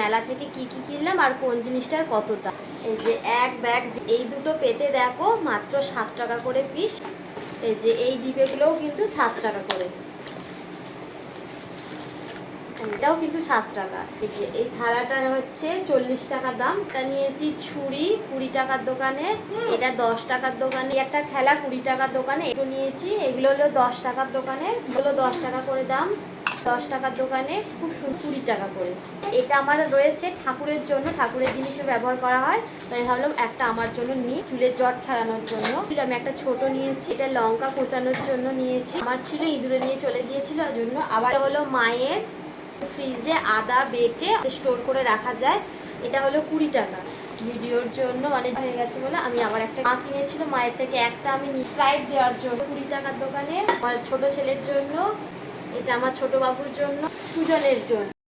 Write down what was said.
মেলা থেকে কি কি কিনলাম আর কোন জিনিসটার কতটা। এই যে এক ব্যাগ, এই দুটো পেতে দেখো মাত্র 7 টাকা করে পিস। এই যে এই ডিবেগুলোও কিন্তু 7 টাকা করে, এটাও কিন্তু 7 টাকা। এই যে এই থালাটার হচ্ছে 40 টাকা দাম। এটা নিয়েছি ছুরি 20 টাকার দোকানে, এটা 10 টাকার দোকানে। একটা খেলা 20 টাকার দোকানে এগুলো নিয়েছি, এগুলো হলো 10 টাকার দোকানে, এগুলো 10 টাকা করে দাম। 10 টাকার দোকানে খুব 20 টাকা করে। এটা আমার রয়েছে ঠাকুরের জন্য, ঠাকুরের জিনিসে ব্যবহার করা হয়, তাই ভাবলাম একটা আমার জন্য নিই, চুলের জট ছাড়ানোর জন্য। আমি একটা ছোট নিয়েছি, এটা লঙ্কা কোচানোর জন্য নিয়েছি, আমার ছিল ইঁদুরে নিয়ে চলে গিয়েছিল ওই জন্য। আবার হলো মায়ের ফ্রিজে আদা বেটে স্টোর করে রাখা যায়, এটা হলো 20 টাকা। ভিডিওর জন্য মানে হয়ে গেছে বলে আমি আবার একটা মা কিনেছিল মায়ের থেকে, একটা আমি স্প্রাইট দেওয়ার জন্য 20 টাকার দোকানে। আমার ছোট ছেলের জন্য, এটা আমার ছোট বাবুর জন্য, সুজনের জন্য।